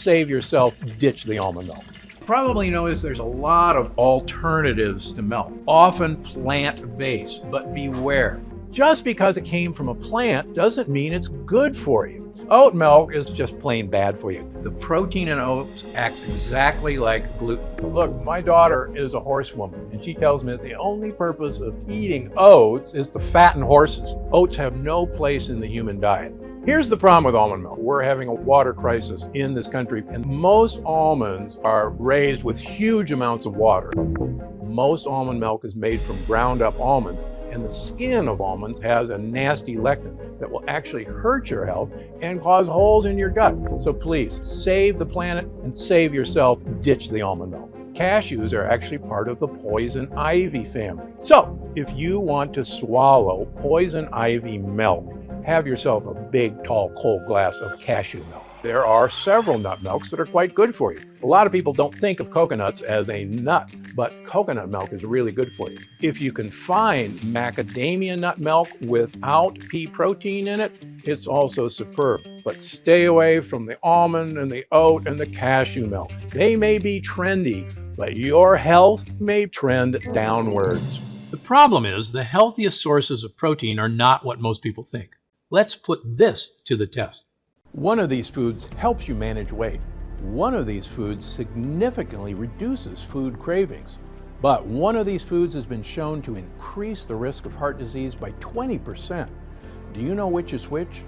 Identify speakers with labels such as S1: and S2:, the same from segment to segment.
S1: save yourself, ditch the almond milk. Probably notice there's a lot of alternatives to milk, often plant-based, but beware. Just because it came from a plant doesn't mean it's good for you. Oat milk is just plain bad for you. The protein in oats acts exactly like gluten. Look, my daughter is a horsewoman, and she tells me that the only purpose of eating oats is to fatten horses. Oats have no place in the human diet. Here's the problem with almond milk. We're having a water crisis in this country, and most almonds are raised with huge amounts of water. Most almond milk is made from ground up almonds, and the skin of almonds has a nasty lectin that will actually hurt your health and cause holes in your gut. So please, save the planet and save yourself, ditch the almond milk. Cashews are actually part of the poison ivy family. So if you want to swallow poison ivy milk, have yourself a big, tall, cold glass of cashew milk. There are several nut milks that are quite good for you. A lot of people don't think of coconuts as a nut, but coconut milk is really good for you. If you can find macadamia nut milk without pea protein in it, it's also superb. But stay away from the almond and the oat and the cashew milk. They may be trendy, but your health may trend downwards. The problem is the healthiest sources of protein are not what most people think. Let's put this to the test. One of these foods helps you manage weight. One of these foods significantly reduces food cravings. But one of these foods has been shown to increase the risk of heart disease by 20%. Do you know which is which?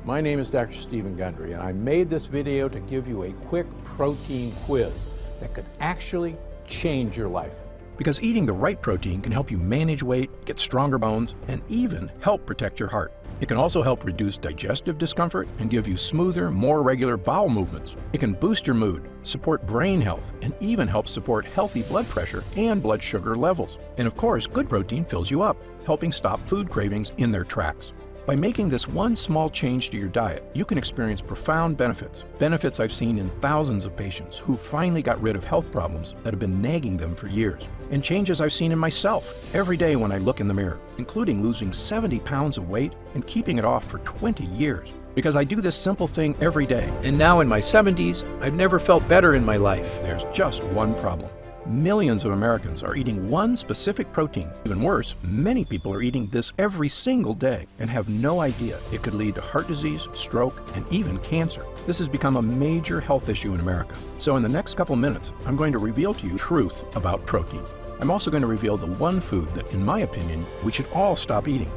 S1: My name is Dr. Stephen Gundry, and I made this video to give you a quick protein quiz that could actually change your life. Because eating the right protein can help you manage weight, get stronger bones, and even help protect your heart. It can also help reduce digestive discomfort and give you smoother, more regular bowel movements. It can boost your mood, support brain health, and even help support healthy blood pressure and blood sugar levels. And of course, good protein fills you up, helping stop food cravings in their tracks. By making this one small change to your diet, you can experience profound benefits. Benefits I've seen in thousands of patients who finally got rid of health problems that have been nagging them for years. And changes I've seen in myself every day when I look in the mirror, including losing 70 pounds of weight and keeping it off for 20 years. Because I do this simple thing every day. And now in my 70s, I've never felt better in my life. There's just one problem. Millions of Americans are eating one specific protein. Even worse, many people are eating this every single day and have no idea it could lead to heart disease, stroke, and even cancer. This has become a major health issue in America. So in the next couple minutes, I'm going to reveal to you truth about protein. I'm also going to reveal the one food that, in my opinion, we should all stop eating.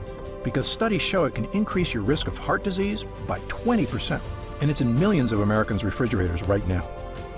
S1: Because studies show it can increase your risk of heart disease by 20%. And it's in millions of Americans' refrigerators right now.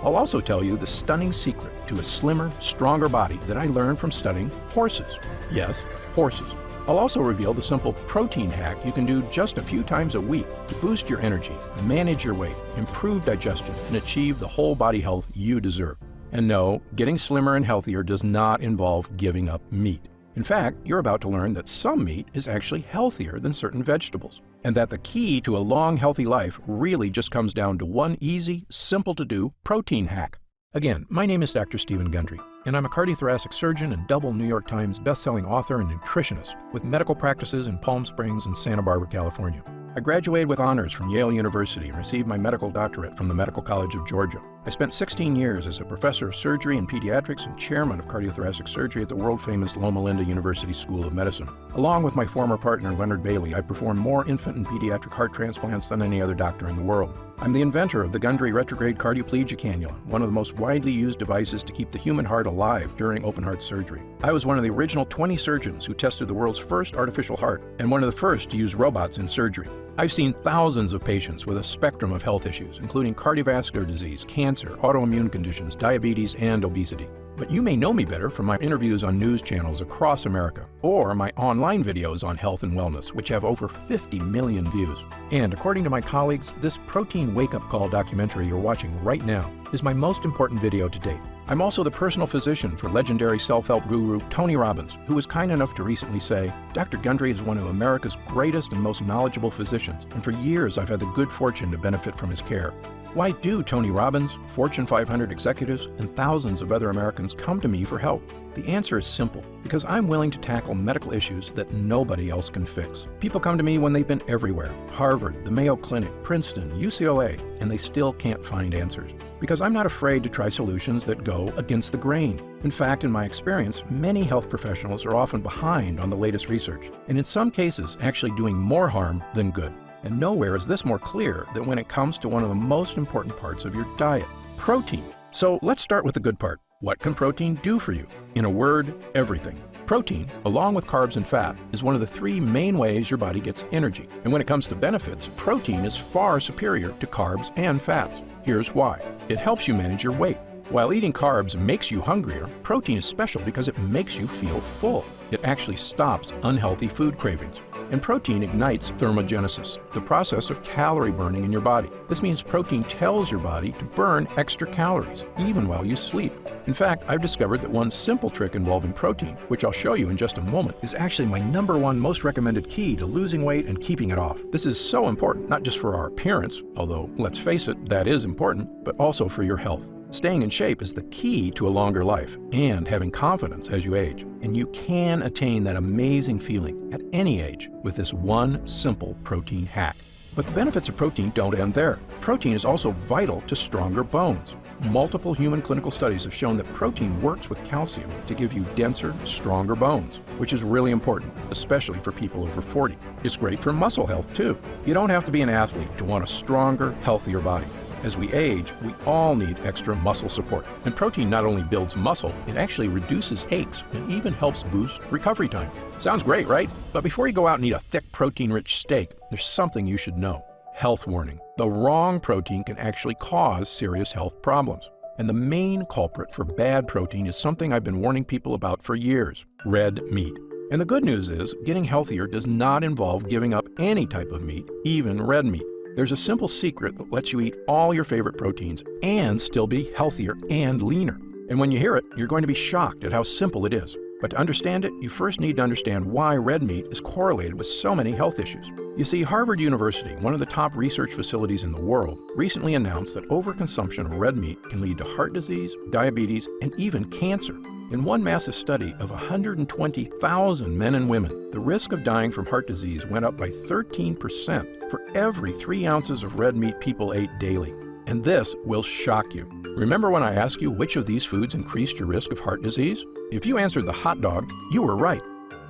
S1: I'll also tell you the stunning secret to a slimmer, stronger body that I learned from studying horses. Yes, horses. I'll also reveal the simple protein hack you can do just a few times a week to boost your energy, manage your weight, improve digestion, and achieve the whole body health you deserve. And no, getting slimmer and healthier does not involve giving up meat. In fact, you're about to learn that some meat is actually healthier than certain vegetables, and that the key to a long, healthy life really just comes down to one easy, simple-to-do protein hack. Again, my name is Dr. Stephen Gundry, and I'm a cardiothoracic surgeon and double New York Times best-selling author and nutritionist with medical practices in Palm Springs and Santa Barbara, California. I graduated with honors from Yale University and received my medical doctorate from the Medical College of Georgia. I spent 16 years as a professor of surgery and pediatrics and chairman of cardiothoracic surgery at the world-famous Loma Linda University School of Medicine. Along with my former partner, Leonard Bailey, I performed more infant and pediatric heart transplants than any other doctor in the world. I'm the inventor of the Gundry retrograde cardioplegia cannula, one of the most widely used devices to keep the human heart alive during open heart surgery. I was one of the original 20 surgeons who tested the world's first artificial heart and one of the first to use robots in surgery. I've seen thousands of patients with a spectrum of health issues, including cardiovascular disease, cancer, autoimmune conditions, diabetes, and obesity. But you may know me better from my interviews on news channels across America, or my online videos on health and wellness, which have over 50 million views. And according to my colleagues, this protein wake-up call documentary you're watching right now is my most important video to date. I'm also the personal physician for legendary self-help guru Tony Robbins, who was kind enough to recently say, Dr. Gundry is one of America's greatest and most knowledgeable physicians, and for years I've had the good fortune to benefit from his care. Why do Tony Robbins, Fortune 500 executives, and thousands of other Americans come to me for help? The answer is simple, because I'm willing to tackle medical issues that nobody else can fix. People come to me when they've been everywhere, Harvard, the Mayo Clinic, Princeton, UCLA, and they still can't find answers. Because I'm not afraid to try solutions that go against the grain. In fact, in my experience, many health professionals are often behind on the latest research, and in some cases actually doing more harm than good. And nowhere is this more clear than when it comes to one of the most important parts of your diet, protein. So let's start with the good part. What can protein do for you? In a word, everything. Protein, along with carbs and fat, is one of the three main ways your body gets energy. And when it comes to benefits, protein is far superior to carbs and fats. Here's why. It helps you manage your weight. While eating carbs makes you hungrier, protein is special because it makes you feel full. It actually stops unhealthy food cravings. And protein ignites thermogenesis, the process of calorie burning in your body. This means protein tells your body to burn extra calories, even while you sleep. In fact, I've discovered that one simple trick involving protein, which I'll show you in just a moment, is actually my #1 most recommended key to losing weight and keeping it off. This is so important, not just for our appearance, although let's face it, that is important, but also for your health. Staying in shape is the key to a longer life and having confidence as you age. And you can attain that amazing feeling at any age with this one simple protein hack. But the benefits of protein don't end there. Protein is also vital to stronger bones. Multiple human clinical studies have shown that protein works with calcium to give you denser, stronger bones, which is really important, especially for people over 40. It's great for muscle health too. You don't have to be an athlete to want a stronger, healthier body. As we age, we all need extra muscle support. And protein not only builds muscle, it actually reduces aches and even helps boost recovery time. Sounds great, right? But before you go out and eat a thick protein-rich steak, there's something you should know. Health warning. The wrong protein can actually cause serious health problems. And the main culprit for bad protein is something I've been warning people about for years: red meat. And the good news is, getting healthier does not involve giving up any type of meat, even red meat. There's a simple secret that lets you eat all your favorite proteins and still be healthier and leaner. And when you hear it, you're going to be shocked at how simple it is. But to understand it, you first need to understand why red meat is correlated with so many health issues. You see, Harvard University, one of the top research facilities in the world, recently announced that overconsumption of red meat can lead to heart disease, diabetes, and even cancer. In one massive study of 120,000 men and women, the risk of dying from heart disease went up by 13% for every 3 ounces of red meat people ate daily. And this will shock you. Remember when I asked you which of these foods increased your risk of heart disease? If you answered the hot dog, you were right.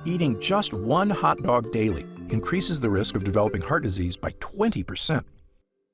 S1: Eating just one hot dog daily increases the risk of developing heart disease by 20%.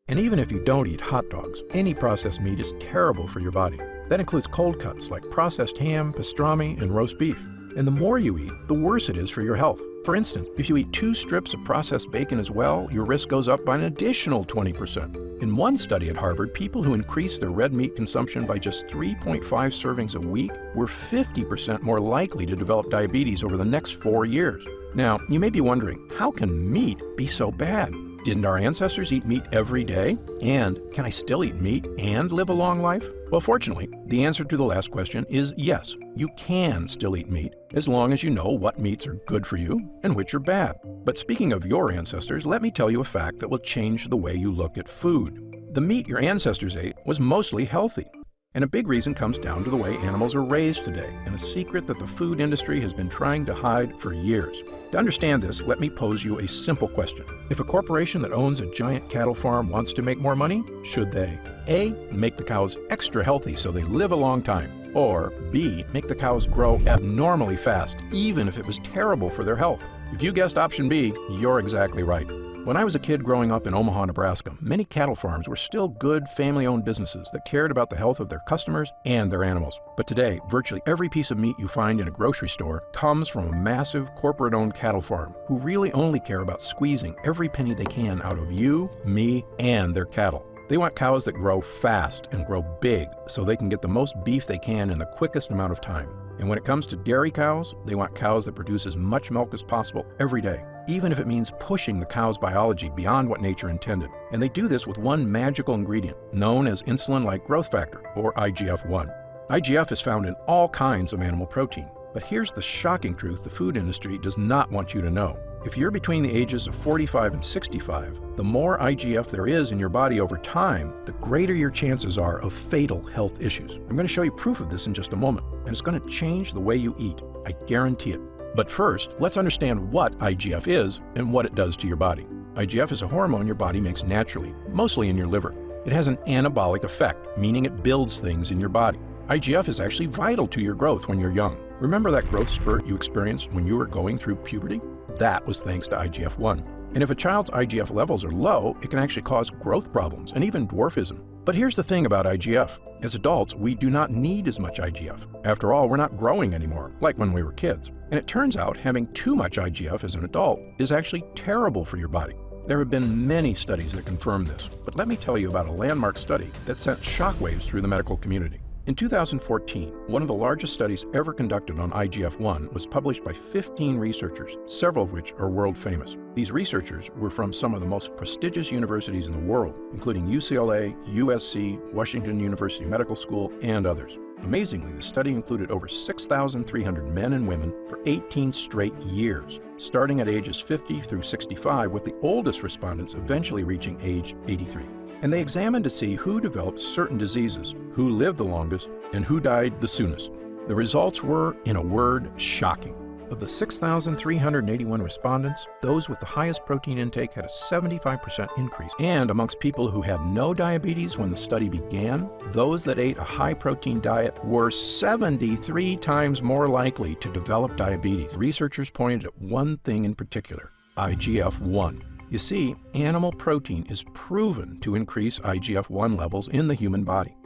S1: And even if you don't eat hot dogs, any processed meat is terrible for your body. That includes cold cuts like processed ham, pastrami, and roast beef. And the more you eat, the worse it is for your health. For instance, if you eat 2 strips of processed bacon as well, your risk goes up by an additional 20%. In one study at Harvard, people who increased their red meat consumption by just 3.5 servings a week were 50% more likely to develop diabetes over the next 4 years. Now, you may be wondering, how can meat be so bad? Didn't our ancestors eat meat every day? And can I still eat meat and live a long life? Well, fortunately, the answer to the last question is yes, you can still eat meat, as long as you know what meats are good for you and which are bad. But speaking of your ancestors, let me tell you a fact that will change the way you look at food. The meat your ancestors ate was mostly healthy. And a big reason comes down to the way animals are raised today, and a secret that the food industry has been trying to hide for years. To understand this, let me pose you a simple question. If a corporation that owns a giant cattle farm wants to make more money, should they A, make the cows extra healthy so they live a long time, or B, make the cows grow abnormally fast, even if it was terrible for their health? If you guessed option B, you're exactly right. When I was a kid growing up in Omaha, Nebraska, many cattle farms were still good family-owned businesses that cared about the health of their customers and their animals. But today, virtually every piece of meat you find in a grocery store comes from a massive corporate-owned cattle farm who really only care about squeezing every penny they can out of you, me, and their cattle. They want cows that grow fast and grow big so they can get the most beef they can in the quickest amount of time. And when it comes to dairy cows, they want cows that produce as much milk as possible every day, even if it means pushing the cow's biology beyond what nature intended. And they do this with one magical ingredient, known as insulin-like growth factor, or IGF-1. IGF is found in all kinds of animal protein. But here's the shocking truth the food industry does not want you to know.
S2: If you're between the ages of 45 and 65, the more IGF there is in your body over time, the greater your chances are of fatal health issues. I'm going to show you proof of this in just a moment, and it's going to change the way you eat. I guarantee it. But first, let's understand what IGF is and what it does to your body. IGF is a hormone your body makes naturally, mostly in your liver. It has an anabolic effect, meaning it builds things in your body. IGF is actually vital to your growth when you're young. Remember that growth spurt you experienced when you were going through puberty? That was thanks to IGF-1. And if a child's IGF levels are low, it can actually cause growth problems and even dwarfism. But here's the thing about IGF. As adults, we do not need as much IGF. After all, we're not growing anymore, like when we were kids. And it turns out having too much IGF as an adult is actually terrible for your body. There have been many studies that confirm this, but let me tell you about a landmark study that sent shockwaves through the medical community. In 2014, one of the largest studies ever conducted on IGF-1 was published by 15 researchers, several of which are world famous. These researchers were from some of the most prestigious universities in the world, including UCLA, USC, Washington University Medical School, and others. Amazingly, the study included over 6,300 men and women for 18 straight years, starting at ages 50 through 65, with the oldest respondents eventually reaching age 83. And they examined to see who developed certain diseases, who lived the longest, and who died the soonest. The results were, in a word, shocking. Of the 6,381 respondents, those with the highest protein intake had a 75% increase. And amongst people who had no diabetes when the study began, those that ate a high-protein diet were 73 times more likely to develop diabetes. Researchers pointed at one thing in particular: IGF-1. You see, animal protein is proven to increase IGF-1 levels in the human body.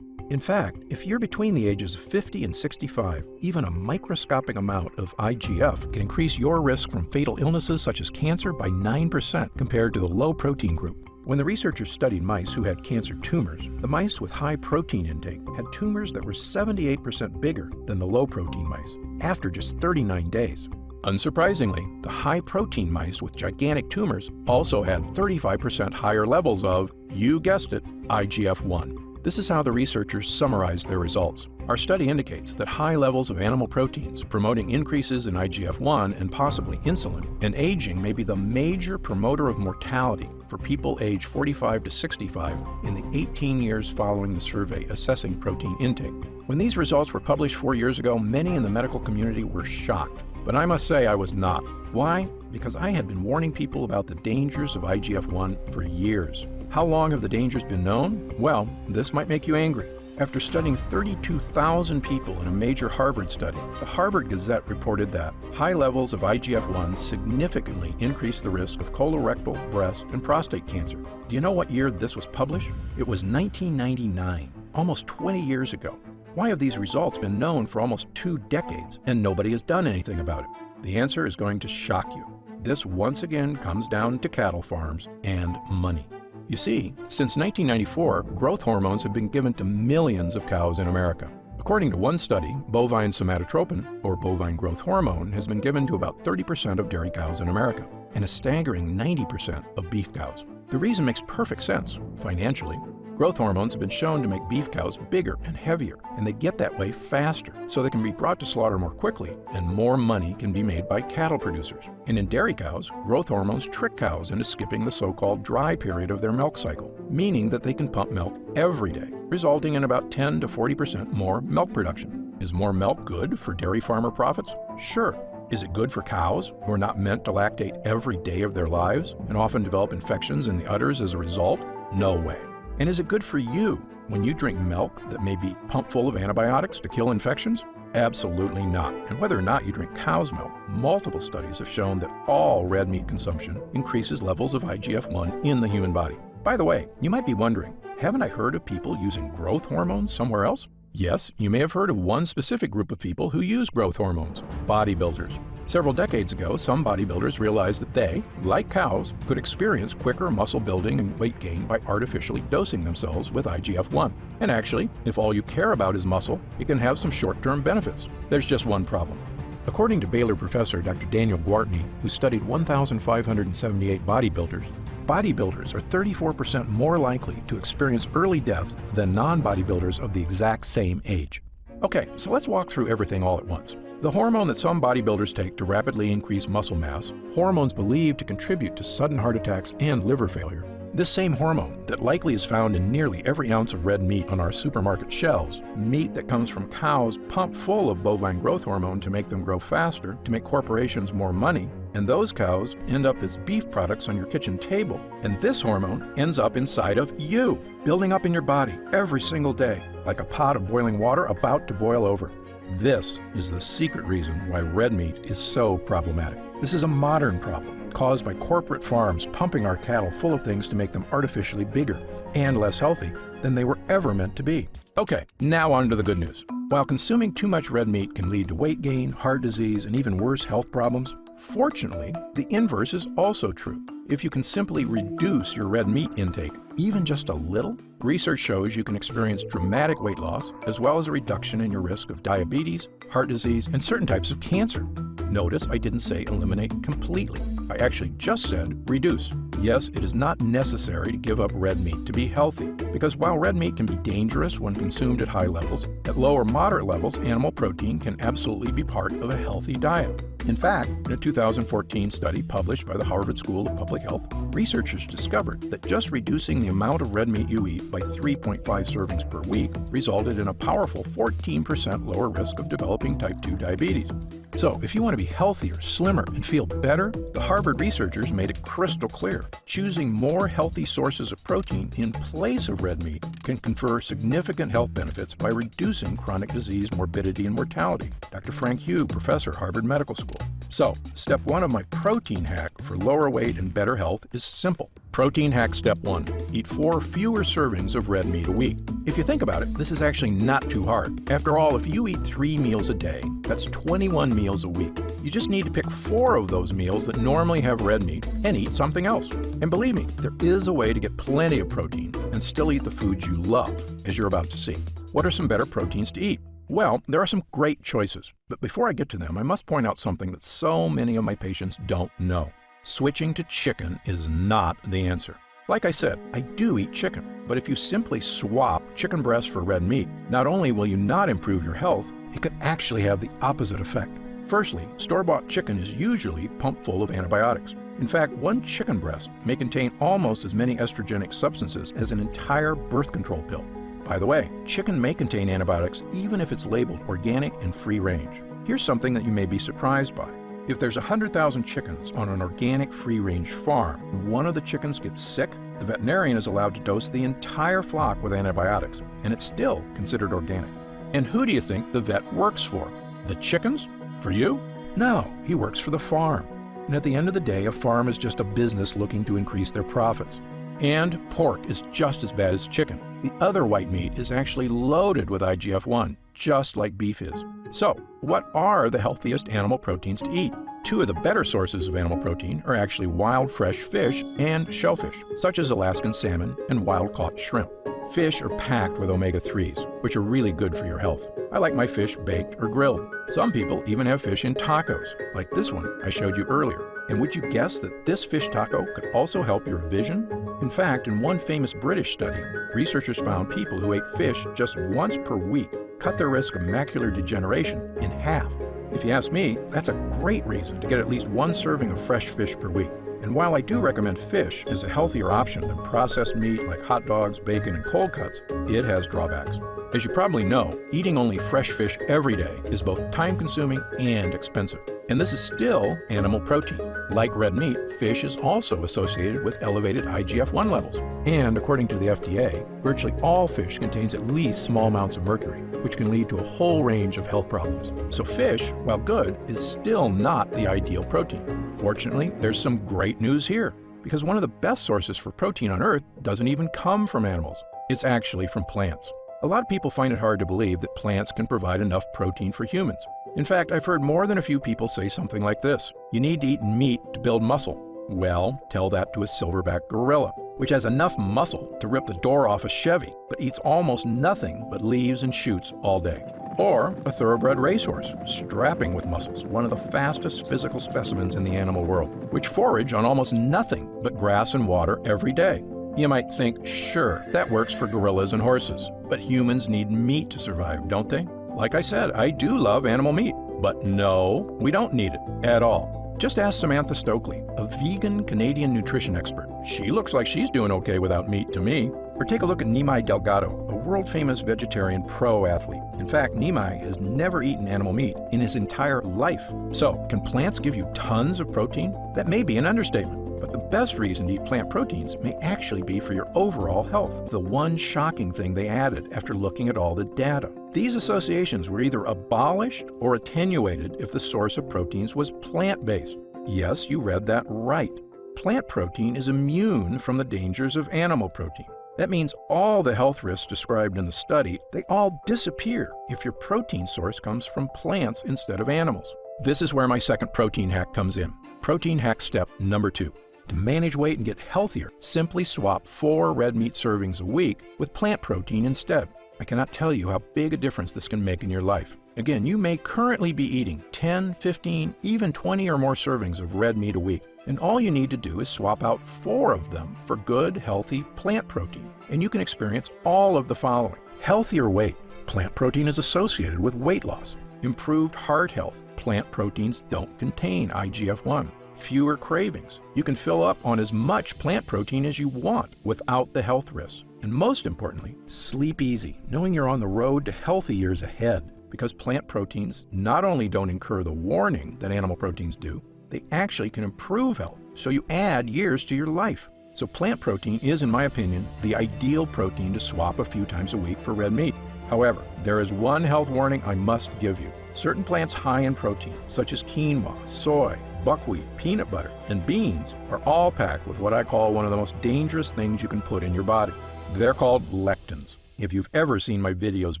S2: In fact, if you're between the ages of 50 and 65, even a microscopic amount of IGF can increase your risk from fatal illnesses such as cancer by 9% compared to the low protein group. When the researchers studied mice who had cancer tumors, the mice with high protein intake had tumors that were 78% bigger than the low protein mice after just 39 days. Unsurprisingly, the high-protein mice with gigantic tumors also had 35% higher levels of, you guessed it, IGF-1. This is how the researchers summarized their results. Our study indicates that high levels of animal proteins promoting increases in IGF-1 and possibly insulin, and aging may be the major promoter of mortality for people aged 45 to 65 in the 18 years following the survey assessing protein intake. When these results were published 4 years ago, many in the medical community were shocked. But I must say I was not. Why? Because I had been warning people about the dangers of IGF-1 for years. How long have the dangers been known? Well, this might make you angry. After studying 32,000 people in a major Harvard study, the Harvard Gazette reported that high levels of IGF-1 significantly increase the risk of colorectal, breast, and prostate cancer. Do you know what year this was published? It was 1999, almost 20 years ago. Why have these results been known for almost 2 decades and nobody has done anything about it? The answer is going to shock you. This once again comes down to cattle farms and money. You see, since 1994, growth hormones have been given to millions of cows in America. According to one study, bovine somatotropin, or bovine growth hormone, has been given to about 30% of dairy cows in America, and a staggering 90% of beef cows. The reason makes perfect sense financially. Growth hormones have been shown to make beef cows bigger and heavier, and they get that way faster, so they can be brought to slaughter more quickly, and more money can be made by cattle producers. And in dairy cows, growth hormones trick cows into skipping the so-called dry period of their milk cycle, meaning that they can pump milk every day, resulting in about 10 to 40% more milk production. Is more milk good for dairy farmer profits? Sure. Is it good for cows who are not meant to lactate every day of their lives and often develop infections in the udders as a result? No way. And is it good for you when you drink milk that may be pumped full of antibiotics to kill infections? Absolutely not. And whether or not you drink cow's milk, multiple studies have shown that all red meat consumption increases levels of IGF-1 in the human body. By the way, you might be wondering, haven't I heard of people using growth hormones somewhere else? Yes, you may have heard of one specific group of people who use growth hormones: bodybuilders. Several decades ago, some bodybuilders realized that they, like cows, could experience quicker muscle building and weight gain by artificially dosing themselves with IGF-1. And actually, if all you care about is muscle, it can have some short-term benefits. There's just one problem. According to Baylor professor Dr. Daniel Gwartney, who studied 1,578 bodybuilders, bodybuilders are 34% more likely to experience early death than non-bodybuilders of the exact same age. Okay, so let's walk through everything all at once. The hormone that some bodybuilders take to rapidly increase muscle mass, hormones believed to contribute to sudden heart attacks and liver failure. This same hormone that likely is found in nearly every ounce of red meat on our supermarket shelves, meat that comes from cows pumped full of bovine growth hormone to make them grow faster, to make corporations more money, and those cows end up as beef products on your kitchen table. And this hormone ends up inside of you, building up in your body every single day, like a pot of boiling water about to boil over. This is the secret reason why red meat is so problematic. This is a modern problem caused by corporate farms pumping our cattle full of things to make them artificially bigger and less healthy than they were ever meant to be. Okay, now on to the good news. While consuming too much red meat can lead to weight gain, heart disease, and even worse health problems, fortunately, the inverse is also true. If you can simply reduce your red meat intake, even just a little, research shows you can experience dramatic weight loss, as well as a reduction in your risk of diabetes, heart disease, and certain types of cancer. Notice I didn't say eliminate completely. I actually just said reduce. Yes, it is not necessary to give up red meat to be healthy, because while red meat can be dangerous when consumed at high levels, at low or moderate levels, animal protein can absolutely be part of a healthy diet. In fact, in a 2014 study published by the Harvard School of Public Health, researchers discovered that just reducing the amount of red meat you eat by 3.5 servings per week resulted in a powerful 14% lower risk of developing type 2 diabetes. So, if you want to be healthier, slimmer, and feel better, the Harvard researchers made it crystal clear. Choosing more healthy sources of protein in place of red meat can confer significant health benefits by reducing chronic disease morbidity and mortality. Dr. Frank Hugh, professor, Harvard Medical School. So, step 1 of my protein hack for lower weight and better health is simple. Protein hack step 1. Eat 4 fewer servings of red meat a week. If you think about it, this is actually not too hard. After all, if you eat 3 meals a day, that's 21 meals a week. You just need to pick 4 of those meals that normally have red meat and eat something else. And believe me, there is a way to get plenty of protein and still eat the foods you love, as you're about to see. What are some better proteins to eat? Well, there are some great choices, but before I get to them, I must point out something that so many of my patients don't know. Switching to chicken is not the answer. Like I said, I do eat chicken, but if you simply swap chicken breast for red meat, not only will you not improve your health, it could actually have the opposite effect. Firstly, store-bought chicken is usually pumped full of antibiotics. In fact, one chicken breast may contain almost as many estrogenic substances as an entire birth control pill. By the way, chicken may contain antibiotics even if it's labeled organic and free range. Here's something that you may be surprised by. If there's 100,000 chickens on an organic free-range farm and one of the chickens gets sick, the veterinarian is allowed to dose the entire flock with antibiotics, and it's still considered organic. And who do you think the vet works for? The chickens? For you? No, he works for the farm. And at the end of the day, a farm is just a business looking to increase their profits. And pork is just as bad as chicken. The other white meat is actually loaded with IGF-1, just like beef is. So, what are the healthiest animal proteins to eat? 2 of the better sources of animal protein are actually wild fresh fish and shellfish, such as Alaskan salmon and wild-caught shrimp. Fish are packed with omega-3s, which are really good for your health. I like my fish baked or grilled. Some people even have fish in tacos, like this one I showed you earlier. And would you guess that this fish taco could also help your vision? In fact, in one famous British study, researchers found people who ate fish just once per week cut their risk of macular degeneration in half. If you ask me, that's a great reason to get at least 1 serving of fresh fish per week. And while I do recommend fish as a healthier option than processed meat like hot dogs, bacon, and cold cuts, it has drawbacks. As you probably know, eating only fresh fish every day is both time-consuming and expensive. And this is still animal protein. Like red meat, fish is also associated with elevated IGF-1 levels. And according to the FDA, virtually all fish contains at least small amounts of mercury, which can lead to a whole range of health problems. So fish, while good, is still not the ideal protein. Fortunately, there's some great news here, because one of the best sources for protein on Earth doesn't even come from animals. It's actually from plants. A lot of people find it hard to believe that plants can provide enough protein for humans. In fact, I've heard more than a few people say something like this: you need to eat meat to build muscle. Well, tell that to a silverback gorilla, which has enough muscle to rip the door off a Chevy, but eats almost nothing but leaves and shoots all day. Or a thoroughbred racehorse, strapping with muscles, one of the fastest physical specimens in the animal world, which forage on almost nothing but grass and water every day. You might think, sure, that works for gorillas and horses, but humans need meat to survive, don't they? Like I said, I do love animal meat. But no, we don't need it at all. Just ask Samantha Stokely, a vegan Canadian nutrition expert. She looks like she's doing okay without meat to me. Or take a look at Nimai Delgado, a world-famous vegetarian pro athlete. In fact, Nimai has never eaten animal meat in his entire life. So, can plants give you tons of protein? That may be an understatement, but the best reason to eat plant proteins may actually be for your overall health. The one shocking thing they added after looking at all the data. These associations were either abolished or attenuated if the source of proteins was plant-based. Yes, you read that right. Plant protein is immune from the dangers of animal protein. That means all the health risks described in the study, they all disappear if your protein source comes from plants instead of animals. This is where my second protein hack comes in. Protein hack step number 2. To manage weight and get healthier, simply swap 4 red meat servings a week with plant protein instead. I cannot tell you how big a difference this can make in your life. Again, you may currently be eating 10, 15, even 20 or more servings of red meat a week, and all you need to do is swap out 4 of them for good, healthy plant protein, and you can experience all of the following. Healthier weight. Plant protein is associated with weight loss. Improved heart health. Plant proteins don't contain IGF-1. Fewer cravings. You can fill up on as much plant protein as you want without the health risks. And most importantly, sleep easy, knowing you're on the road to healthy years ahead, because plant proteins not only don't incur the warning that animal proteins do, they actually can improve health, so you add years to your life. So plant protein is, in my opinion, the ideal protein to swap a few times a week for red meat. However, there is one health warning I must give you. Certain plants high in protein, such as quinoa, soy, buckwheat, peanut butter, and beans, are all packed with what I call one of the most dangerous things you can put in your body. They're called lectins. If you've ever seen my videos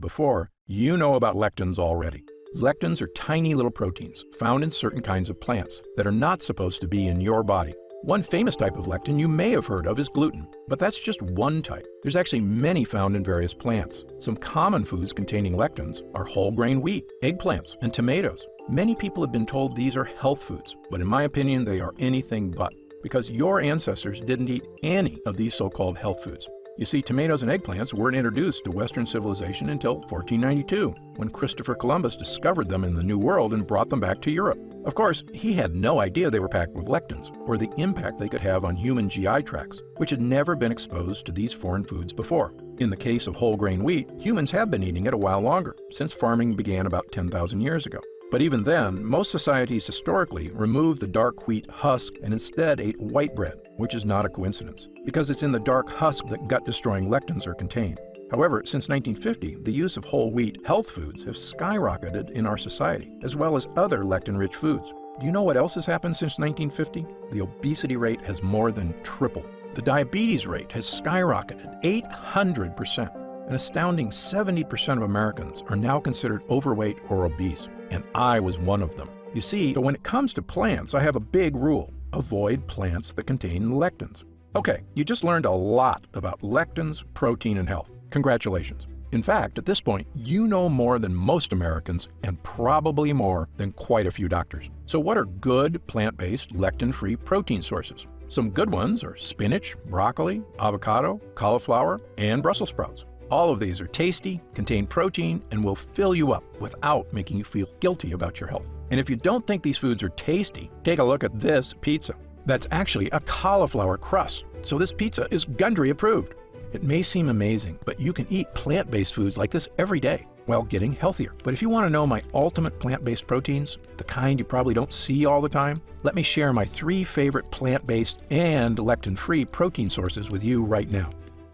S2: before, you know about lectins already. Lectins are tiny little proteins found in certain kinds of plants that are not supposed to be in your body. One famous type of lectin you may have heard of is gluten, but that's just one type. There's actually many found in various plants. Some common foods containing lectins are whole grain wheat, eggplants, and tomatoes. Many people have been told these are health foods, but in my opinion, they are anything but, because your ancestors didn't eat any of these so-called health foods. You see, tomatoes and eggplants weren't introduced to Western civilization until 1492, when Christopher Columbus discovered them in the New World and brought them back to Europe. Of course, he had no idea they were packed with lectins, or the impact they could have on human GI tracts, which had never been exposed to these foreign foods before. In the case of whole grain wheat, humans have been eating it a while longer, since farming began about 10,000 years ago. But even then, most societies historically removed the dark wheat husk and instead ate white bread, which is not a coincidence, because it's in the dark husk that gut-destroying lectins are contained. However, since 1950, the use of whole wheat health foods have skyrocketed in our society, as well as other lectin-rich foods. Do you know what else has happened since 1950? The obesity rate has more than tripled. The diabetes rate has skyrocketed 800%. An astounding 70% of Americans are now considered overweight or obese, and I was one of them. You see, so when it comes to plants, I have a big rule. Avoid plants that contain lectins. Okay, you just learned a lot about lectins, protein, and health. Congratulations. In fact, at this point, you know more than most Americans and probably more than quite a few doctors. So what are good plant-based lectin-free protein sources? Some good ones are spinach, broccoli, avocado, cauliflower, and Brussels sprouts. All of these are tasty, contain protein, and will fill you up without making you feel guilty about your health. And if you don't think these foods are tasty, take a look at this pizza. That's actually a cauliflower crust, so this pizza is Gundry approved. It may seem amazing, but you can eat plant-based foods like this every day while getting healthier. But if you want to know my ultimate plant-based proteins, the kind you probably don't see all the time, let me share my 3 favorite plant-based and lectin-free protein sources with you right now.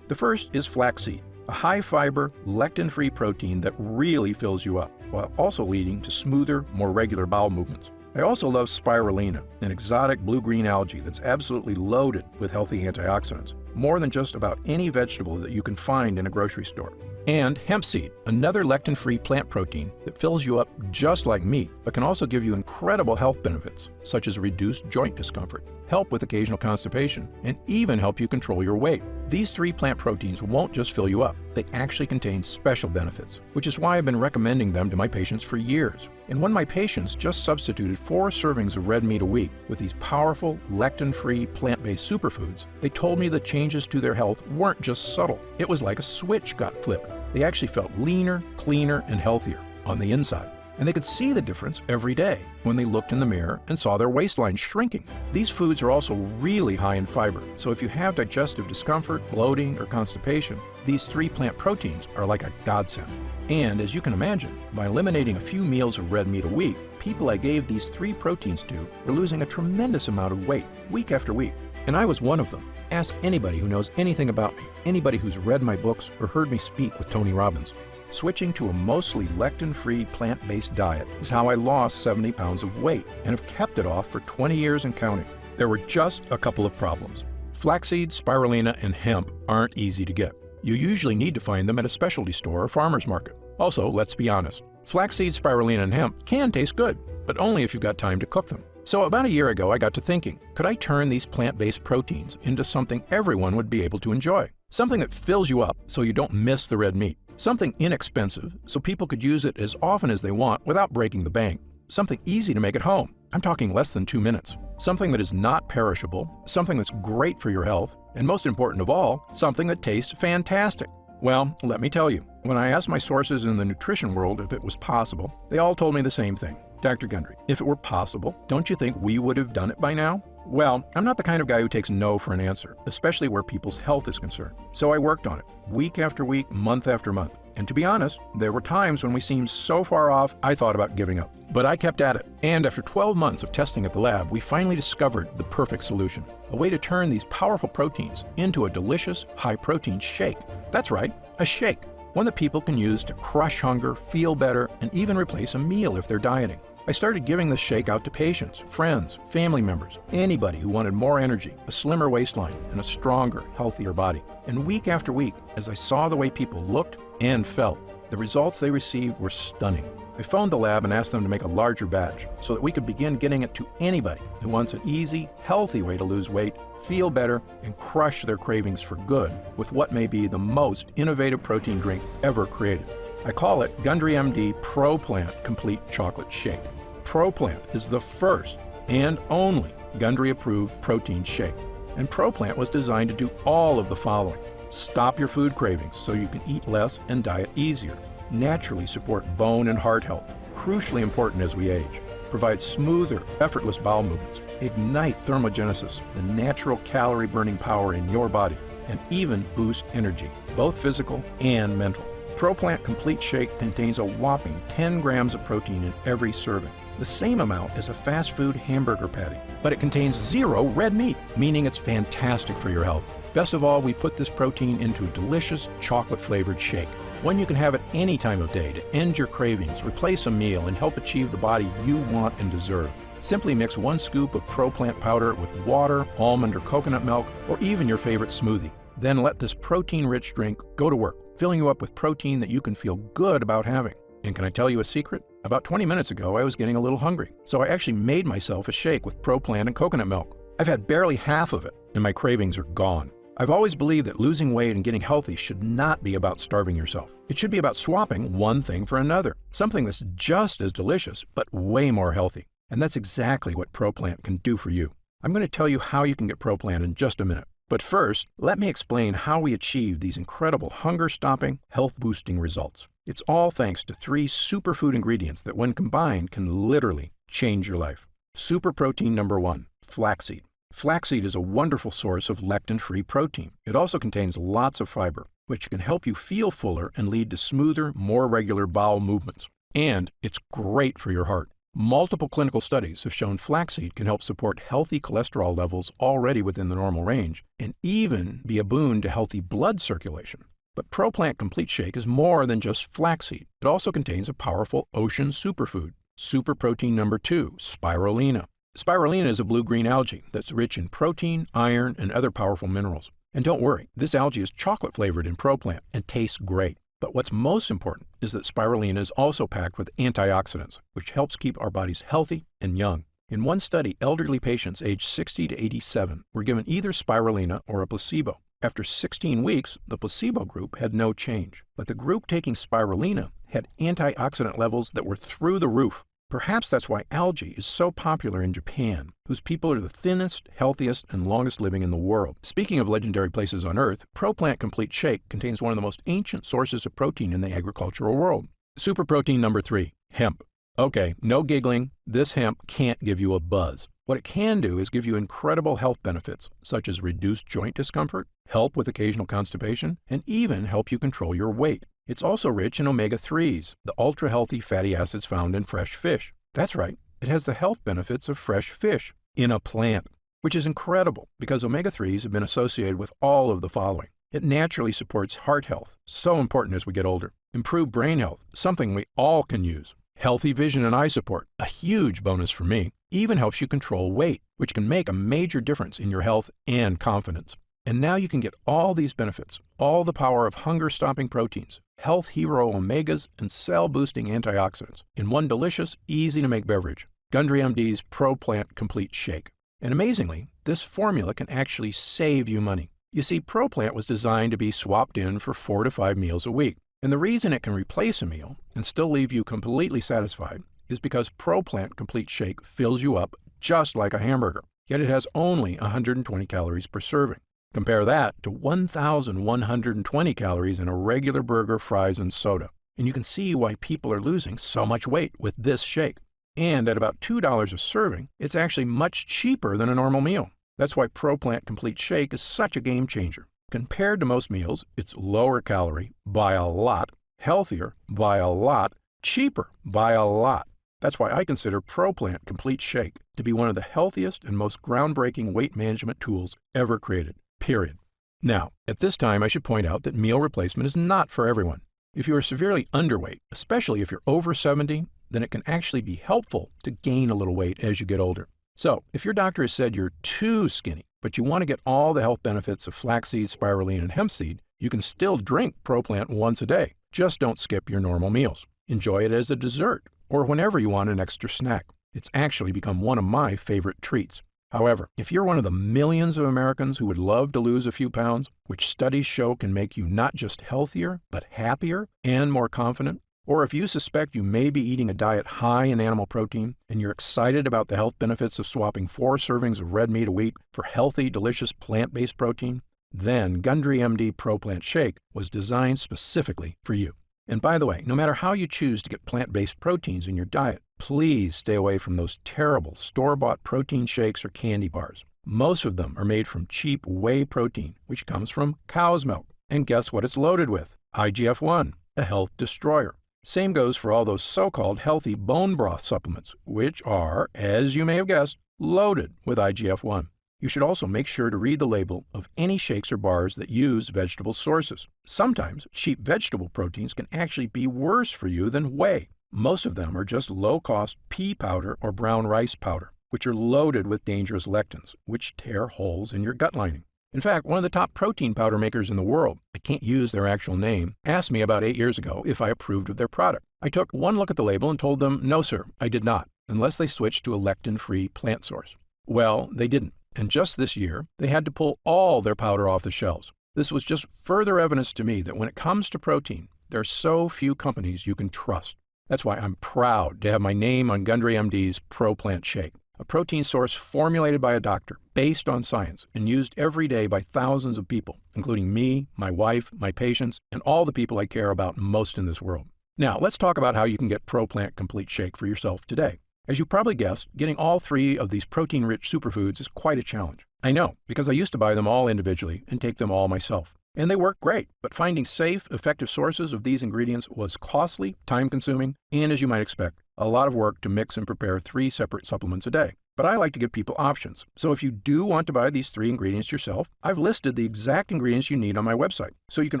S2: The first is flaxseed, a high-fiber, lectin-free protein that really fills you up, while also leading to smoother, more regular bowel movements. I also love spirulina, an exotic blue-green algae that's absolutely loaded with healthy antioxidants, more than just about any vegetable that you can find in a grocery store. And hemp seed, another lectin-free plant protein that fills you up just like meat, but can also give you incredible health benefits, such as reduced joint discomfort, help with occasional constipation, and even help you control your weight. These 3 plant proteins won't just fill you up, they actually contain special benefits, which is why I've been recommending them to my patients for years. And when my patients just substituted 4 servings of red meat a week with these powerful, lectin-free, plant-based superfoods, they told me the changes to their health weren't just subtle. It was like a switch got flipped. They actually felt leaner, cleaner, and healthier on the inside. and they could see the difference every day when they looked in the mirror and saw their waistline shrinking. These foods are also really high in fiber, so if you have digestive discomfort, bloating, or constipation, these 3 plant proteins are like a godsend. And as you can imagine, by eliminating a few meals of red meat a week, people I gave these 3 proteins to were losing a tremendous amount of weight week after week. And I was one of them. Ask anybody who knows anything about me, anybody who's read my books or heard me speak with Tony Robbins. Switching to a mostly lectin-free plant-based diet is how I lost 70 pounds of weight and have kept it off for 20 years and counting. There were just a couple of problems. Flaxseed, spirulina, and hemp aren't easy to get. You usually need to find them at a specialty store or farmer's market. Also, let's be honest, flaxseed, spirulina, and hemp can taste good, but only if you've got time to cook them. So about a year ago, I got to thinking, could I turn these plant-based proteins into something everyone would be able to enjoy? Something that fills you up so you don't miss the red meat. Something inexpensive so people could use it as often as they want without breaking the bank. Something easy to make at home. I'm talking less than 2 minutes. Something that is not perishable, something that's great for your health, and most important of all, something that tastes fantastic. Well, let me tell you, when I asked my sources in the nutrition world if it was possible, they all told me the same thing. Dr. Gundry, if it were possible, don't you think we would have done it by now? Well, I'm not the kind of guy who takes no for an answer, especially where people's health is concerned. So I worked on it, week after week, month after month. And to be honest, there were times when we seemed so far off, I thought about giving up. But I kept at it. And after 12 months of testing at the lab, we finally discovered the perfect solution. A way to turn these powerful proteins into a delicious, high-protein shake. That's right, a shake. One that people can use to crush hunger, feel better, and even replace a meal if they're dieting. I started giving this shake out to patients, friends, family members, anybody who wanted more energy, a slimmer waistline, and a stronger, healthier body. And week after week, as I saw the way people looked and felt, the results they received were stunning. I phoned the lab and asked them to make a larger batch so that we could begin getting it to anybody who wants an easy, healthy way to lose weight, feel better, and crush their cravings for good with what may be the most innovative protein drink ever created. I call it Gundry MD Pro Plant Complete Chocolate Shake. Pro Plant is the first and only Gundry-approved protein shake. And Pro Plant was designed to do all of the following. Stop your food cravings so you can eat less and diet easier. Naturally support bone and heart health, crucially important as we age. Provide smoother, effortless bowel movements. Ignite thermogenesis, the natural calorie-burning power in your body. And even boost energy, both physical and mental. Pro Plant Complete Shake contains a whopping 10 grams of protein in every serving, the same amount as a fast food hamburger patty. But it contains 0 red meat, meaning it's fantastic for your health. Best of all, we put this protein into a delicious chocolate-flavored shake. One you can have at any time of day to end your cravings, replace a meal, and help achieve the body you want and deserve. Simply mix 1 scoop of Pro Plant powder with water, almond or coconut milk, or even your favorite smoothie. Then let this protein-rich drink go to work, filling you up with protein that you can feel good about having. And can I tell you a secret? About 20 minutes ago, I was getting a little hungry, so I actually made myself a shake with Pro Plant and coconut milk. I've had barely half of it, and my cravings are gone. I've always believed that losing weight and getting healthy should not be about starving yourself. It should be about swapping one thing for another, something that's just as delicious, but way more healthy. And that's exactly what Pro Plant can do for you. I'm going to tell you how you can get Pro Plant in just a minute. But first, let me explain how we achieve these incredible hunger-stopping, health-boosting results. It's all thanks to 3 superfood ingredients that when combined can literally change your life. Super protein number 1, flaxseed. Flaxseed is a wonderful source of lectin-free protein. It also contains lots of fiber, which can help you feel fuller and lead to smoother, more regular bowel movements. And it's great for your heart. Multiple clinical studies have shown flaxseed can help support healthy cholesterol levels already within the normal range and even be a boon to healthy blood circulation. But Pro Plant Complete Shake is more than just flaxseed. It also contains a powerful ocean superfood, super protein number 2, spirulina. Spirulina is a blue-green algae that's rich in protein, iron, and other powerful minerals. And don't worry, this algae is chocolate-flavored in Pro Plant and tastes great. But what's most important is that spirulina is also packed with antioxidants, which helps keep our bodies healthy and young. In one study, elderly patients aged 60 to 87 were given either spirulina or a placebo. After 16 weeks, the placebo group had no change, but the group taking spirulina had antioxidant levels that were through the roof. Perhaps that's why algae is so popular in Japan, whose people are the thinnest, healthiest, and longest living in the world. Speaking of legendary places on Earth, Pro Plant Complete Shake contains one of the most ancient sources of protein in the agricultural world. Super protein number 3, hemp. Okay, no giggling. This hemp can't give you a buzz. What it can do is give you incredible health benefits, such as reduced joint discomfort, help with occasional constipation, and even help you control your weight. It's also rich in omega-3s, the ultra-healthy fatty acids found in fresh fish. That's right, it has the health benefits of fresh fish in a plant, which is incredible because omega-3s have been associated with all of the following. It naturally supports heart health, so important as we get older. Improved brain health, something we all can use. Healthy vision and eye support, a huge bonus for me. Even helps you control weight, which can make a major difference in your health and confidence. And now you can get all these benefits, all the power of hunger-stopping proteins, health hero omegas, and cell-boosting antioxidants in one delicious, easy-to-make beverage, Gundry MD's Pro Plant Complete Shake. And amazingly, this formula can actually save you money. You see, Pro Plant was designed to be swapped in for 4 to 5 meals a week. And the reason it can replace a meal and still leave you completely satisfied is because Pro Plant Complete Shake fills you up just like a hamburger, yet it has only 120 calories per serving. Compare that to 1,120 calories in a regular burger, fries, and soda. And you can see why people are losing so much weight with this shake. And at about $2 a serving, it's actually much cheaper than a normal meal. That's why Pro Plant Complete Shake is such a game changer. Compared to most meals, it's lower calorie by a lot, healthier by a lot, cheaper by a lot. That's why I consider Pro Plant Complete Shake to be one of the healthiest and most groundbreaking weight management tools ever created, period. Now, at this time, I should point out that meal replacement is not for everyone. If you are severely underweight, especially if you're over 70, then it can actually be helpful to gain a little weight as you get older. So, if your doctor has said you're too skinny, but you want to get all the health benefits of flaxseed, spirulina, and hemp seed, you can still drink Pro Plant once a day. Just don't skip your normal meals. Enjoy it as a dessert or whenever you want an extra snack. It's actually become one of my favorite treats. However, if you're one of the millions of Americans who would love to lose a few pounds, which studies show can make you not just healthier, but happier and more confident, or if you suspect you may be eating a diet high in animal protein and you're excited about the health benefits of swapping 4 servings of red meat a week for healthy, delicious plant-based protein, then Gundry MD Pro Plant Shake was designed specifically for you. And by the way, no matter how you choose to get plant-based proteins in your diet, please stay away from those terrible store-bought protein shakes or candy bars. Most of them are made from cheap whey protein, which comes from cow's milk. And guess what it's loaded with? IGF-1, a health destroyer. Same goes for all those so-called healthy bone broth supplements, which are, as you may have guessed, loaded with IGF-1. You should also make sure to read the label of any shakes or bars that use vegetable sources. Sometimes cheap vegetable proteins can actually be worse for you than whey. Most of them are just low-cost pea powder or brown rice powder, which are loaded with dangerous lectins, which tear holes in your gut lining. In fact, one of the top protein powder makers in the world, I can't use their actual name, asked me about 8 years ago if I approved of their product. I took one look at the label and told them, no sir, I did not, unless they switched to a lectin-free plant source. Well, they didn't. And just this year, they had to pull all their powder off the shelves. This was just further evidence to me that when it comes to protein, there are so few companies you can trust. That's why I'm proud to have my name on Gundry MD's Pro Plant Shake, a protein source formulated by a doctor, based on science, and used every day by thousands of people, including me, my wife, my patients, and all the people I care about most in this world. Now, let's talk about how you can get Pro Plant Complete Shake for yourself today. As you probably guessed, getting all 3 of these protein-rich superfoods is quite a challenge. I know, because I used to buy them all individually and take them all myself. And they work great, but finding safe, effective sources of these ingredients was costly, time-consuming, and as you might expect, a lot of work to mix and prepare 3 separate supplements a day. But I like to give people options. So if you do want to buy these 3 ingredients yourself, I've listed the exact ingredients you need on my website, so you can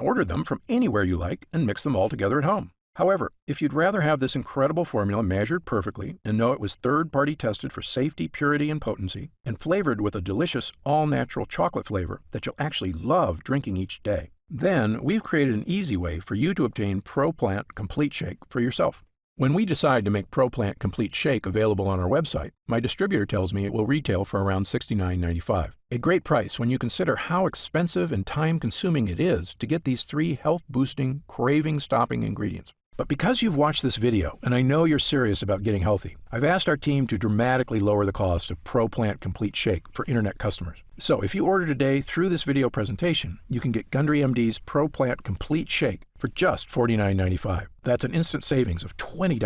S2: order them from anywhere you like and mix them all together at home. However, if you'd rather have this incredible formula measured perfectly and know it was third-party tested for safety, purity, and potency, and flavored with a delicious all-natural chocolate flavor that you'll actually love drinking each day, then we've created an easy way for you to obtain Pro Plant Complete Shake for yourself. When we decide to make Pro Plant Complete Shake available on our website, my distributor tells me it will retail for around $69.95. A great price when you consider how expensive and time-consuming it is to get these 3 health-boosting, craving-stopping ingredients. But because you've watched this video, and I know you're serious about getting healthy, I've asked our team to dramatically lower the cost of Pro Plant Complete Shake for internet customers. So if you order today through this video presentation, you can get Gundry MD's Pro Plant Complete Shake for just $49.95. That's an instant savings of $20.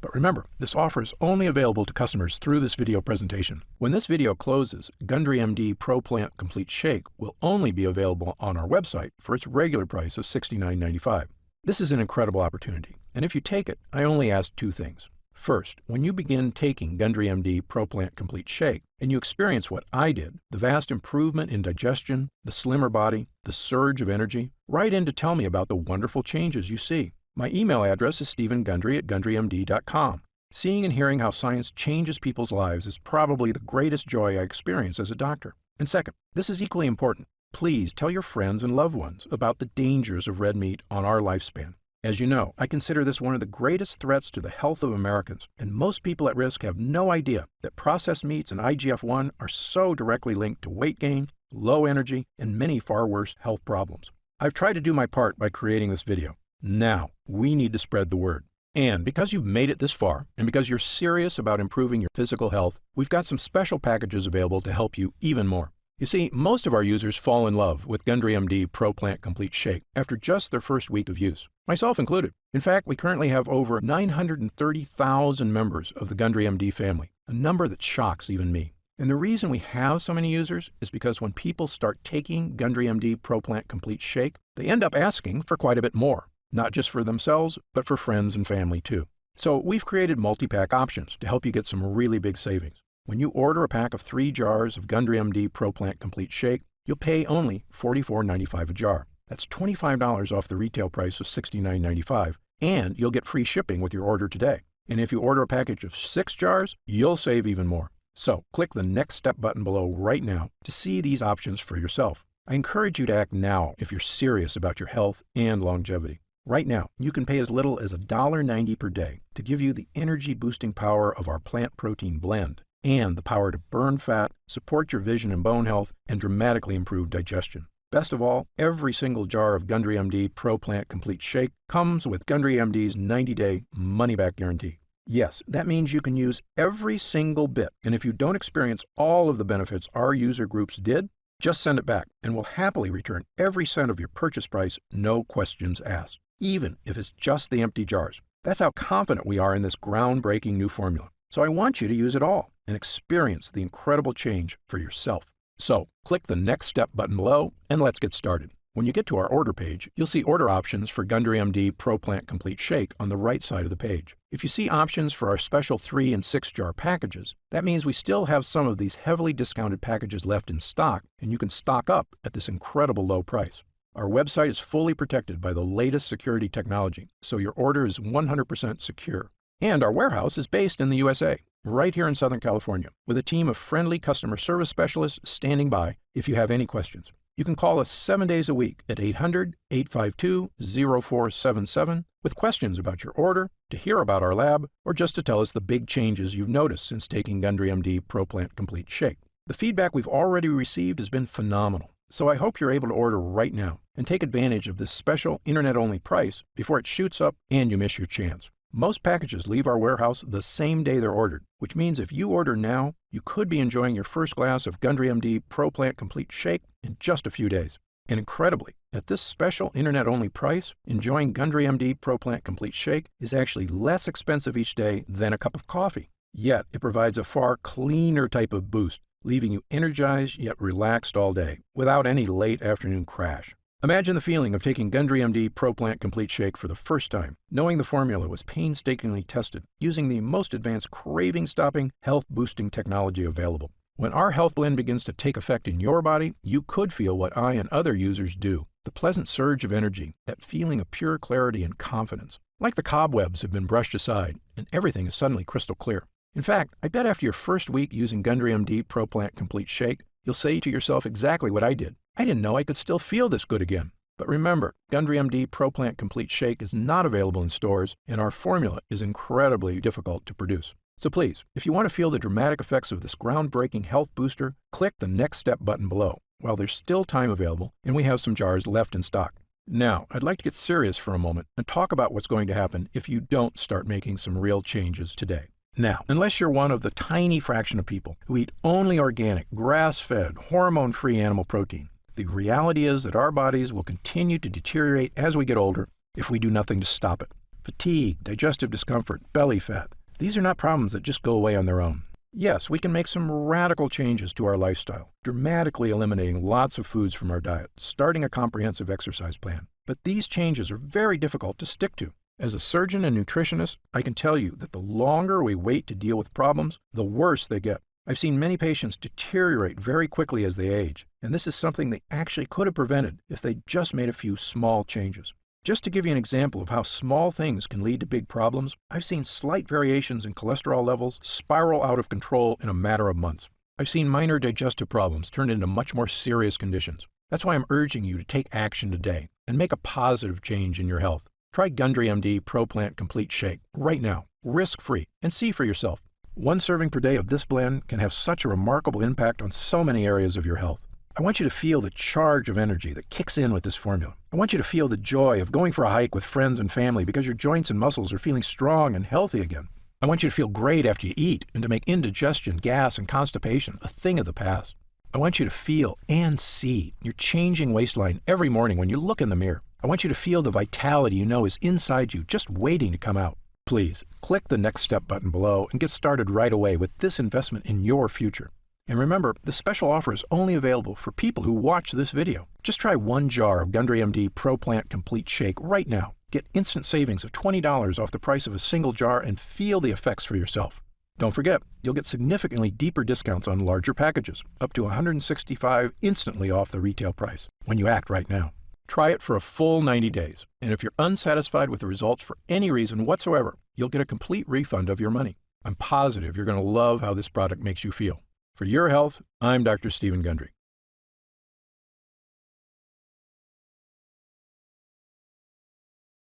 S2: But remember, this offer is only available to customers through this video presentation. When this video closes, Gundry MD Pro Plant Complete Shake will only be available on our website for its regular price of $69.95. This is an incredible opportunity, and if you take it, I only ask two things. First, when you begin taking Gundry MD Pro Plant Complete Shake and you experience what I did, the vast improvement in digestion, the slimmer body, the surge of energy, write in to tell me about the wonderful changes you see. My email address is stephengundry@gundrymd.com. Seeing and hearing how science changes people's lives is probably the greatest joy I experience as a doctor. And second, this is equally important. Please tell your friends and loved ones about the dangers of red meat on our lifespan. As you know, I consider this one of the greatest threats to the health of Americans, and most people at risk have no idea that processed meats and IGF-1 are so directly linked to weight gain, low energy, and many far worse health problems. I've tried to do my part by creating this video. Now, we need to spread the word. And because you've made it this far, and because you're serious about improving your physical health, we've got some special packages available to help you even more. You see, most of our users fall in love with Gundry MD Pro Plant Complete Shake after just their first week of use, myself included. In fact, we currently have over 930,000 members of the Gundry MD family, a number that shocks even me. And the reason we have so many users is because when people start taking Gundry MD Pro Plant Complete Shake, they end up asking for quite a bit more. Not just for themselves, but for friends and family too. So we've created multi-pack options to help you get some really big savings. When you order a pack of 3 jars of Gundry MD Pro Plant Complete Shake, you'll pay only $44.95 a jar. That's $25 off the retail price of $69.95, and you'll get free shipping with your order today. And if you order a package of 6 jars, you'll save even more. So click the Next Step button below right now to see these options for yourself. I encourage you to act now if you're serious about your health and longevity. Right now, you can pay as little as $1.90 per day to give you the energy-boosting power of our plant protein blend and the power to burn fat, support your vision and bone health, and dramatically improve digestion. Best of all, every single jar of Gundry MD Pro Plant Complete Shake comes with Gundry MD's 90-day money-back guarantee. Yes, that means you can use every single bit, and if you don't experience all of the benefits our user groups did, just send it back, and we'll happily return every cent of your purchase price, no questions asked, even if it's just the empty jars. That's how confident we are in this groundbreaking new formula. So I want you to use it all and experience the incredible change for yourself. So click the Next Step button below and let's get started. When you get to our order page, you'll see order options for Gundry MD Pro Plant Complete Shake on the right side of the page. If you see options for our special 3 and 6 jar packages, that means we still have some of these heavily discounted packages left in stock, and you can stock up at this incredible low price. Our website is fully protected by the latest security technology, so your order is 100% secure. And our warehouse is based in the USA, right here in Southern California, with a team of friendly customer service specialists standing by if you have any questions. You can call us 7 days a week at 800-852-0477 with questions about your order, to hear about our lab, or just to tell us the big changes you've noticed since taking Gundry MD Pro Plant Complete Shake. The feedback we've already received has been phenomenal, so I hope you're able to order right now and take advantage of this special internet-only price before it shoots up and you miss your chance. Most packages leave our warehouse the same day they're ordered, which means if you order now, you could be enjoying your first glass of Gundry MD Pro Plant Complete Shake in just a few days. And incredibly, at this special internet-only price, enjoying Gundry MD Pro Plant Complete Shake is actually less expensive each day than a cup of coffee. Yet, it provides a far cleaner type of boost, leaving you energized yet relaxed all day, without any late afternoon crash. Imagine the feeling of taking Gundry MD Pro Plant Complete Shake for the first time, knowing the formula was painstakingly tested, using the most advanced craving-stopping, health-boosting technology available. When our health blend begins to take effect in your body, you could feel what I and other users do, the pleasant surge of energy, that feeling of pure clarity and confidence. Like the cobwebs have been brushed aside, and everything is suddenly crystal clear. In fact, I bet after your first week using Gundry MD Pro Plant Complete Shake, you'll say to yourself exactly what I did. I didn't know I could still feel this good again. But remember, Gundry MD Pro Plant Complete Shake is not available in stores, and our formula is incredibly difficult to produce. So please, if you want to feel the dramatic effects of this groundbreaking health booster, click the Next Step button below while there's still time available and we have some jars left in stock. Now, I'd like to get serious for a moment and talk about what's going to happen if you don't start making some real changes today. Now, unless you're one of the tiny fraction of people who eat only organic, grass-fed, hormone-free animal protein, the reality is that our bodies will continue to deteriorate as we get older if we do nothing to stop it. fatigue, digestive discomfort, belly fat. These are not problems that just go away on their own. Yes, we can make some radical changes to our lifestyle, dramatically eliminating lots of foods from our diet, starting a comprehensive exercise plan. But these changes are very difficult to stick to. As a surgeon and nutritionist, I can tell you that the longer we wait to deal with problems, the worse they get. I've seen many patients deteriorate very quickly as they age, and this is something they actually could have prevented if they just made a few small changes. Just to give you an example of how small things can lead to big problems, I've seen slight variations in cholesterol levels spiral out of control in a matter of months. I've seen minor digestive problems turn into much more serious conditions. That's why I'm urging you to take action today and make a positive change in your health. Try Gundry MD Pro Plant Complete Shake right now, risk-free, and see for yourself. One serving per day of this blend can have such a remarkable impact on so many areas of your health. I want you to feel the charge of energy that kicks in with this formula. I want you to feel the joy of going for a hike with friends and family because your joints and muscles are feeling strong and healthy again. I want you to feel great after you eat and to make indigestion, gas, and constipation a thing of the past. I want you to feel and see your changing waistline every morning when you look in the mirror. I want you to feel the vitality you know is inside you, just waiting to come out. Please, click the Next Step button below and get started right away with this investment in your future. And remember, the special offer is only available for people who watch this video. Just try one jar of Gundry MD Pro Plant Complete Shake right now. Get instant savings of $20 off the price of a single jar and feel the effects for yourself. Don't forget, you'll get significantly deeper discounts on larger packages, up to $165 instantly off the retail price when you act right now. Try it for a full 90 days, and if you're unsatisfied with the results for any reason whatsoever, you'll get a complete refund of your money. I'm positive you're going to love how this product makes you feel. For your health, I'm Dr. Stephen Gundry.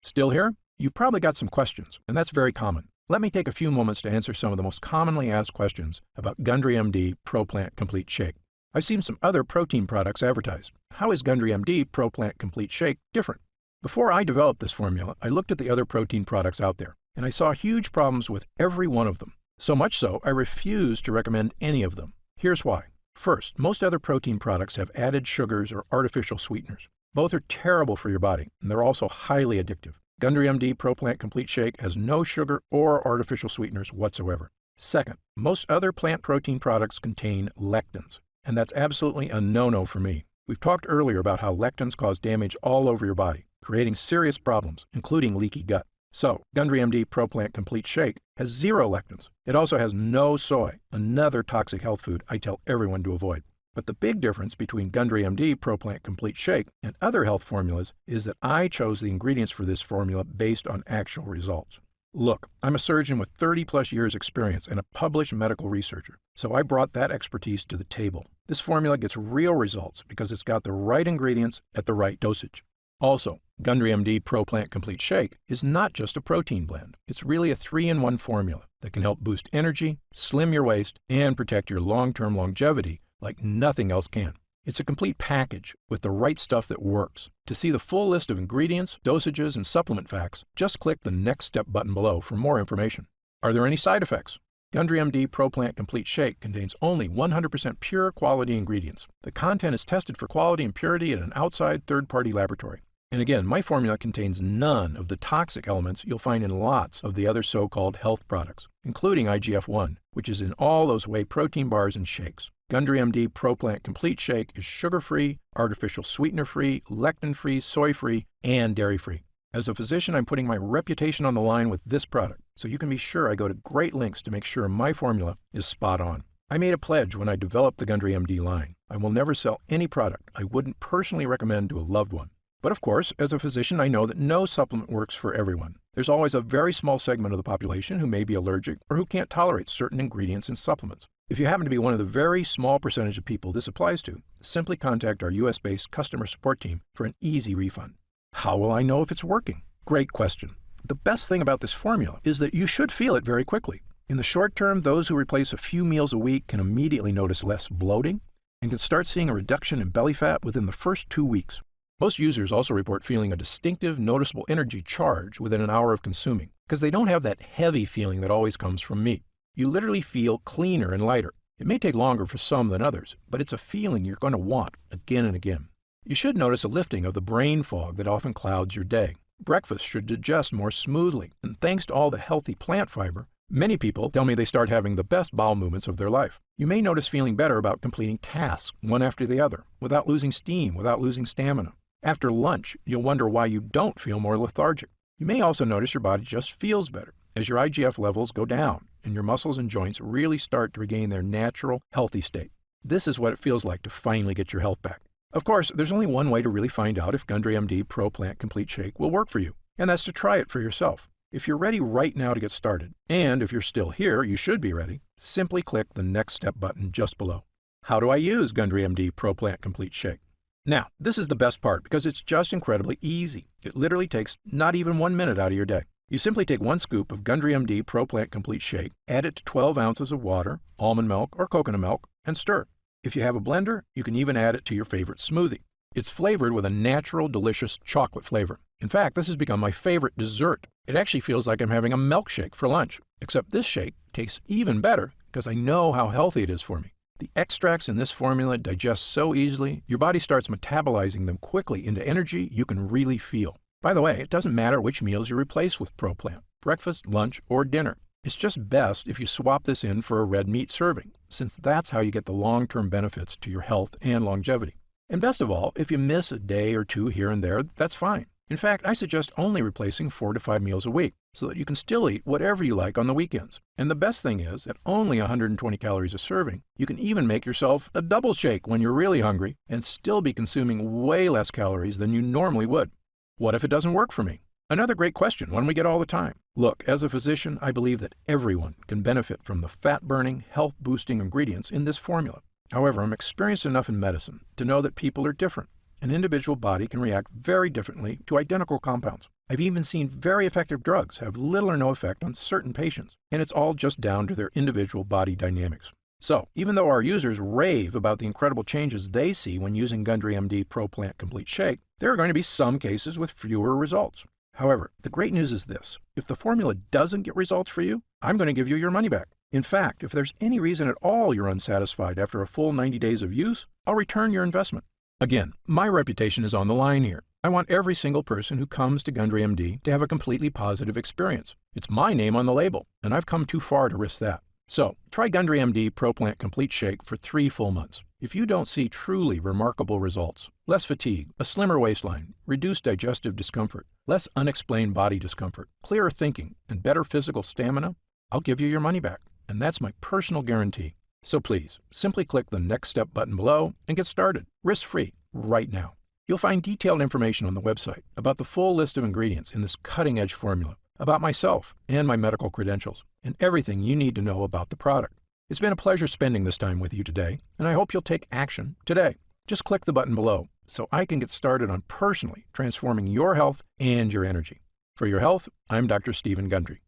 S2: Still here? You've probably got some questions, and that's very common. Let me take a few moments to answer some of the most commonly asked questions about Gundry MD Pro Plant Complete Shake. I've seen some other protein products advertised. How is Gundry MD Pro Plant Complete Shake different? Before I developed this formula, I looked at the other protein products out there, and I saw huge problems with every one of them. So much so, I refuse to recommend any of them. Here's why. First, most other protein products have added sugars or artificial sweeteners. Both are terrible for your body, and they're also highly addictive. Gundry MD Pro Plant Complete Shake has no sugar or artificial sweeteners whatsoever. Second, most other plant protein products contain lectins, and that's absolutely a no-no for me. We've talked earlier about how lectins cause damage all over your body, creating serious problems, including leaky gut. So, Gundry MD Pro Plant Complete Shake has 0 lectins. It also has no soy, another toxic health food I tell everyone to avoid. But the big difference between Gundry MD Pro Plant Complete Shake and other health formulas is that I chose the ingredients for this formula based on actual results. Look, I'm a surgeon with 30-plus years experience and a published medical researcher, so I brought that expertise to the table. This formula gets real results because it's got the right ingredients at the right dosage. Also, Gundry MD Pro Plant Complete Shake is not just a protein blend. It's really a 3-in-1 formula that can help boost energy, slim your waist, and protect your long-term longevity like nothing else can. It's a complete package with the right stuff that works. To see the full list of ingredients, dosages, and supplement facts, just click the Next Step button below for more information. Are there any side effects? Gundry MD Pro Plant Complete Shake contains only 100% pure quality ingredients. The content is tested for quality and purity at an outside third-party laboratory. And again, my formula contains none of the toxic elements you'll find in lots of the other so-called health products, including IGF-1, which is in all those whey protein bars and shakes. Gundry MD Pro Plant Complete Shake is sugar-free, artificial sweetener-free, lectin-free, soy-free, and dairy-free. As a physician, I'm putting my reputation on the line with this product, so you can be sure I go to great lengths to make sure my formula is spot on. I made a pledge when I developed the Gundry MD line. I will never sell any product I wouldn't personally recommend to a loved one. But of course, as a physician, I know that no supplement works for everyone. There's always a very small segment of the population who may be allergic or who can't tolerate certain ingredients in supplements. If you happen to be one of the very small percentage of people this applies to, simply contact our US-based customer support team for an easy refund. How will I know if it's working? Great question. The best thing about this formula is that you should feel it very quickly. In the short term, those who replace a few meals a week can immediately notice less bloating and can start seeing a reduction in belly fat within the first 2 weeks. Most users also report feeling a distinctive, noticeable energy charge within an hour of consuming because they don't have that heavy feeling that always comes from meat. You literally feel cleaner and lighter. It may take longer for some than others, but it's a feeling you're going to want again and again. You should notice a lifting of the brain fog that often clouds your day. breakfast should digest more smoothly, and thanks to all the healthy plant fiber, many people tell me they start having the best bowel movements of their life. You may notice feeling better about completing tasks one after the other, without losing steam, without losing stamina. After lunch, you'll wonder why you don't feel more lethargic. You may also notice your body just feels better as your IGF levels go down and your muscles and joints really start to regain their natural, healthy state. This is what it feels like to finally get your health back. Of course, there's only one way to really find out if Gundry MD Pro Plant Complete Shake will work for you, and that's to try it for yourself. If you're ready right now to get started, and if you're still here, you should be ready, simply click the Next Step button just below. How do I use Gundry MD Pro Plant Complete Shake? Now, this is the best part because it's just incredibly easy. It literally takes not even 1 minute out of your day. You simply take 1 scoop of Gundry MD Pro Plant Complete Shake, add it to 12 ounces of water, almond milk, or coconut milk, and stir. If you have a blender, you can even add it to your favorite smoothie. It's flavored with a natural, delicious chocolate flavor. In fact, this has become my favorite dessert. It actually feels like I'm having a milkshake for lunch, except this shake tastes even better because I know how healthy it is for me. The extracts in this formula digest so easily, your body starts metabolizing them quickly into energy you can really feel. By the way, it doesn't matter which meals you replace with ProPlant, breakfast, lunch, or dinner. It's just best if you swap this in for a red meat serving, since that's how you get the long-term benefits to your health and longevity. And best of all, if you miss a day or two here and there, that's fine. In fact, I suggest only replacing 4 to 5 meals a week, so that you can still eat whatever you like on the weekends. And the best thing is, at only 120 calories a serving, you can even make yourself a double shake when you're really hungry and still be consuming way less calories than you normally would. What if it doesn't work for me? Another great question, one we get all the time. Look, as a physician, I believe that everyone can benefit from the fat-burning, health-boosting ingredients in this formula. However, I'm experienced enough in medicine to know that people are different. An individual body can react very differently to identical compounds. I've even seen very effective drugs have little or no effect on certain patients, and it's all just down to their individual body dynamics. So, even though our users rave about the incredible changes they see when using Gundry MD Pro Plant Complete Shake, there are going to be some cases with fewer results. However, the great news is this. If the formula doesn't get results for you, I'm going to give you your money back. In fact, if there's any reason at all you're unsatisfied after a full 90 days of use, I'll return your investment. Again, my reputation is on the line here. I want every single person who comes to Gundry MD to have a completely positive experience. It's my name on the label, and I've come too far to risk that. So, try Gundry MD Pro Plant Complete Shake for 3 full months. If you don't see truly remarkable results, less fatigue, a slimmer waistline, reduced digestive discomfort, less unexplained body discomfort, clearer thinking, and better physical stamina, I'll give you your money back. And that's my personal guarantee. So please, simply click the Next Step button below and get started, risk-free, right now. You'll find detailed information on the website about the full list of ingredients in this cutting-edge formula, about myself and my medical credentials, and everything you need to know about the product. It's been a pleasure spending this time with you today, and I hope you'll take action today. Just click the button below so I can get started on personally transforming your health and your energy. For your health, I'm Dr. Stephen Gundry.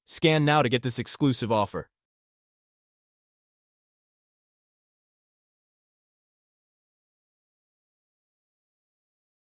S3: Scan now to get this exclusive offer.